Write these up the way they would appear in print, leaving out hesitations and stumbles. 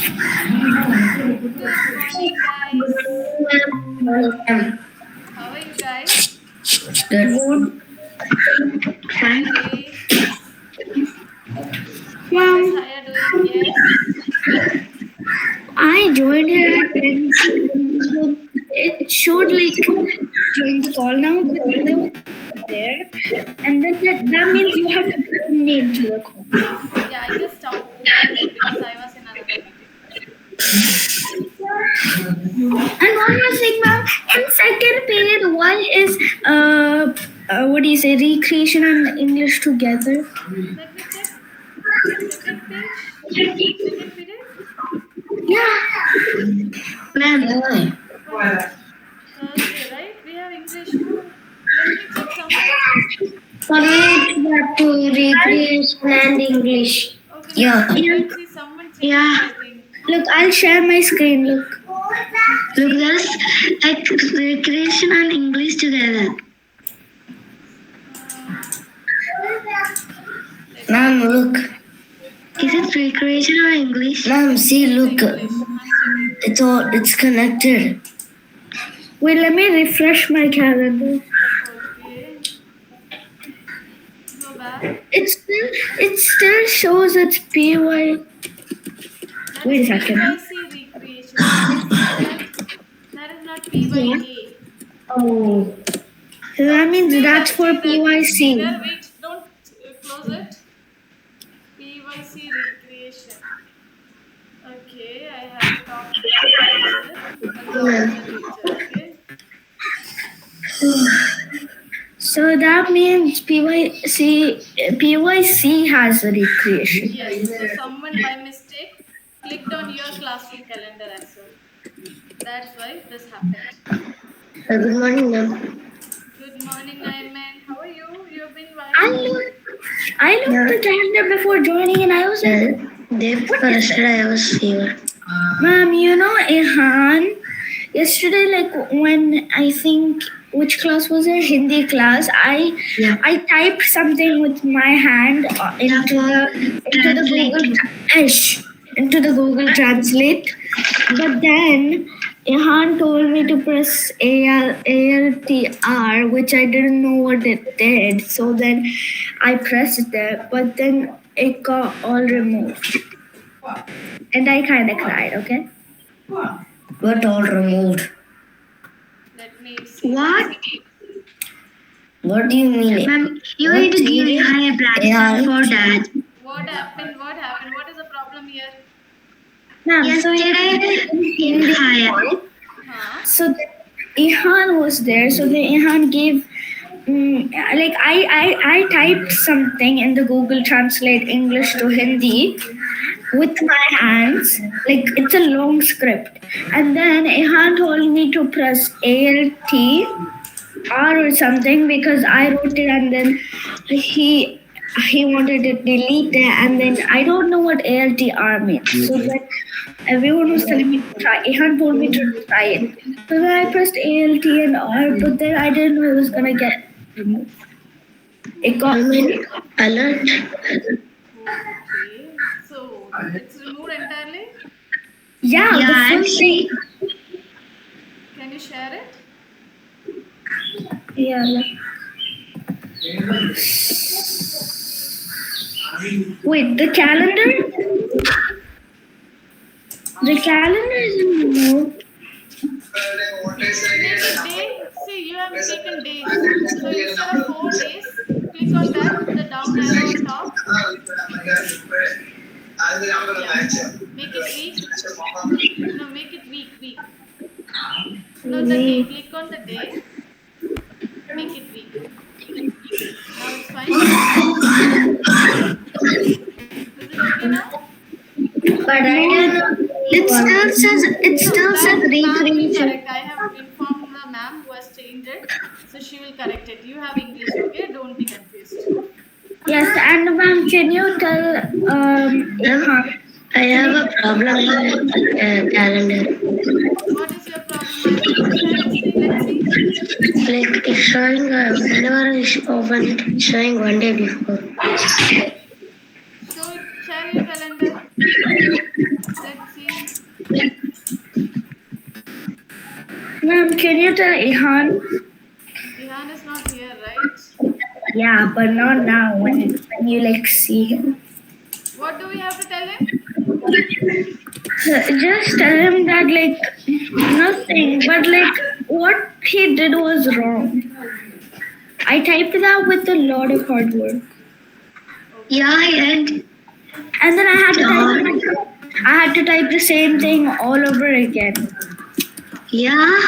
Good morning, guys. How are you guys? Good. Okay. What is Haya doing? Yes. I joined her at 10. It showed like join the call now, but there was there. And then that means you have to put your name to the call. Yeah, I just opened it because I was in another meeting. And one more thing, ma'am. In second period, why is what do you say, recreation and English together? Let me check. Second page. Second period. Yeah. Ma'am. Thursday, right? We have English, no? Let me check someone. Connect to recreation and English. Okay, Yeah. let's see someone check. Yeah. I think. Look, I'll share my screen. Look, there's like recreation and English together. Ma'am, look. Is it recreation or English? Ma'am, see, look. It's connected. Wait, let me refresh my calendar. Okay. Go back. It still shows it's PY. Wait a second. PYC recreation. That is not PYA. Oh. So that means that's for PYC. There, wait, don't close it. PYC recreation. Okay, I have to talk to the teacher. Okay. So that means PYC has a recreation. Yes, so someone by mistake clicked on your classroom calendar as well. That's why this happened. Good morning, ma'am. Good morning, Ayman. How are you? You've been I looked the calendar before joining and I was like, day first I was fever. Ma'am, you know Ihan, yesterday, like when I think which class was it? Hindi class. I typed something with my hand into the Google Translate, but then Ihan told me to press ALTR, which I didn't know what it did. So then I pressed it, but then it got all removed. And I kind of cried, okay? What all removed? Let me see. What? What do you mean? Ma'am, you need to give me higher black for that. What happened? What happened? What is the problem here? Ma'am, yesterday in higher. So Ihan was there. So the Ihan gave, like I typed something in the Google Translate English to Hindi with my hands. Like it's a long script, and then Ihan told me to press ALT R or something because I wrote it, and then he wanted to delete it, and then I don't know what ALTR means. So then everyone was telling me to try. Ihan told me to try it. So then I pressed ALT and R, but then I didn't know it was gonna get removed. It got me alert. Okay. So it's removed entirely? Yeah, the full thing. Can you share it? Yeah. Wait, the calendar? The calendar isn't removed. Make a day. See, you have taken days. So instead of 4 days, click on that, the down arrow on top. Yeah. Make it week. No, make it week. No, the day. Click on the day. Make it week. Now it's fine. Is it okay now? But I don't know. It still says recreation. Correct. I have informed the ma'am who has changed it, so she will correct it. You have English, okay? Don't be confused. Yes, and ma'am, can you tell I have a problem with the calendar. What is your problem? Let's see. Like it's showing whenever I open it, it's showing one day before. So share your calendar. Let's see. Ma'am, can you tell Ihan? Ihan is not here, right? Yeah, but not now when you like see him. What do we have to tell him? Just tell him that like nothing, but like what he did was wrong. I typed that with a lot of hard work. Yeah, And then I had to type the same thing all over again. yeah.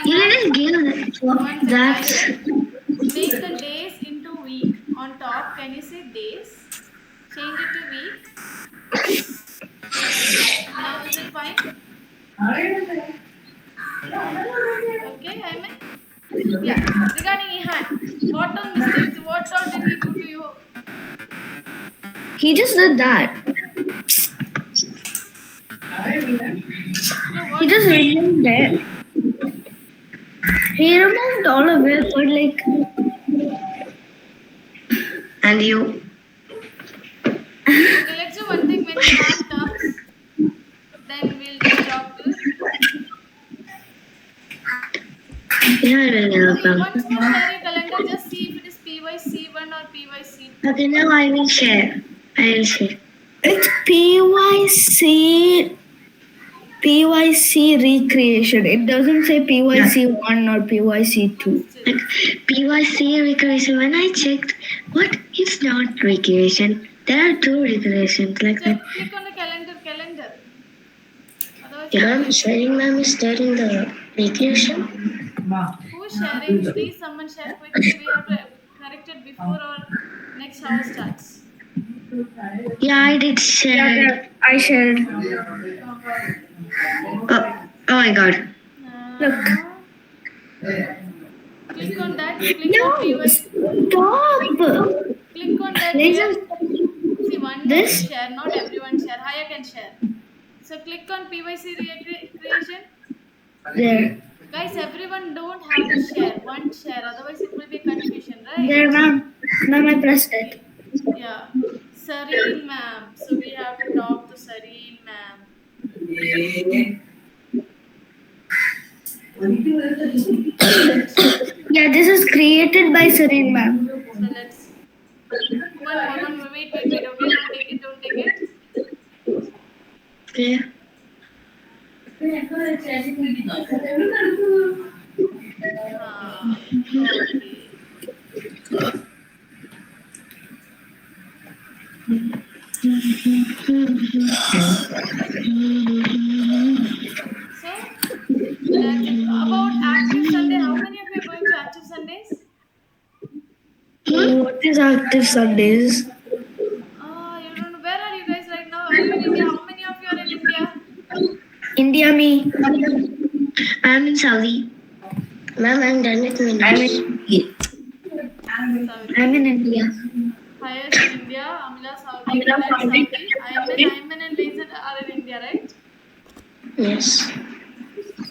You didn't give One that. second. Make the days into week. On top, can you say days? Change it to week. Now is it fine? Okay, I mean, yeah. Regarding Ihan, what all mistakes? What all did he do to you? He just did that. No, He what? just removed it. He removed all of it, but like And you. Okay, let's do one thing. When Ihan comes, then we'll just talk to. Yeah, no, no, Once more share your calendar. Just see if it is PYC1 or PYC2. Okay, now I will share. it's PYC recreation. It doesn't say PYC1 or PYC2. Still. PYC recreation. When I checked, what? It's not recreation. There are two recreations like that. Click on the calendar. Otherwise, Yeah, sharing ma'am is there in the recreation. who's sharing? Please, someone share quickly. We have to correct it before our next hour starts. Yeah, I did share. Yeah, I shared. Oh my god. Look. Click on that. Click No, on PYC. stop. Click on that. Laser. See, one This? share, not everyone share. Haya can share. So click on PYC creation. There. Guys, everyone don't have to share. One share, otherwise it will be confusion, right? There, ma'am. Ma'am, I pressed it. Yeah. Sareen ma'am. So we have to talk to Sareen ma'am. Yeah, this is created by Serene ma'am. So let's. One more. Wait. Okay, don't take it. Okay. Okay. So, about Active Sunday, how many of you are going to Active Sundays? What is Active Sundays? You don't know. Where are you guys right now? Are you in India? How many of you are in India? India, me. I'm in Saudi. Ma'am, I'm done with my I'm in India. Haya is in India. Amila Saudi. Amila Saudi. Ayman and Laser are in India, right? Yes.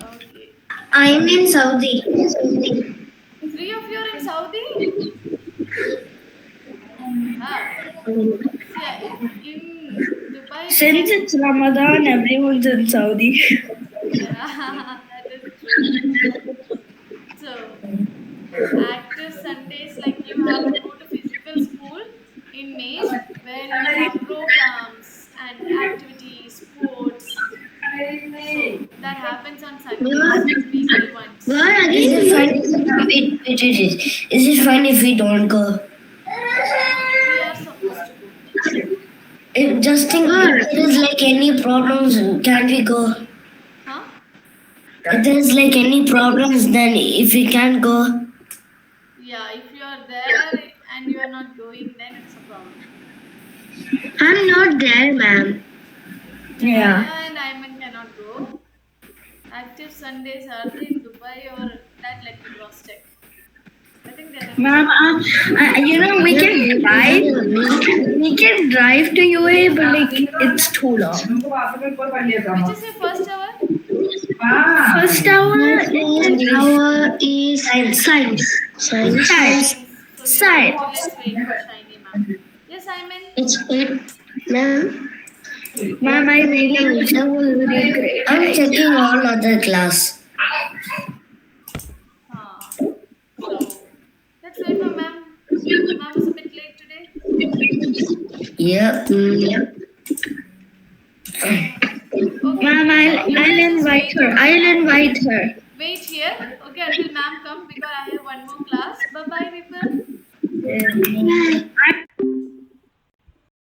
Okay. I'm in Saudi. 3 of you are in Saudi? Wow. See, in Dubai. Since it's Ramadan, everyone's in Saudi. Yeah, that is true. So, Active Sundays, like you have to go to physical school in May where you have programs and activities, sports. So, that happens on Sundays, weekly once. Is it fine if we don't go? We are supposed to go. Just think, if there is like any problems, can we go? Huh? If there is like any problems, then if we can't go. Yeah, if you are there and you are not going, then it's a problem. I'm not there, ma'am. Yeah. And Ayman cannot go. Active Sundays are they in Dubai or that? Let me cross check. I think they're in Ma'am, you know, we can drive to UAE, but like it's too long. Which is your first hour? First hour is science. Science. So let's wait for Shiny ma'am. Yes, Ayman. It's 8, ma'am. Ma'am, I really wish I was really great. I'm checking all other class. Ma'am was a bit late today. Yeah. Okay. Ma'am, You I'll guys just invite wait her. over I'll here. invite her. Wait here. Okay, until ma'am come because I have one more class. Bye bye, people. Bye.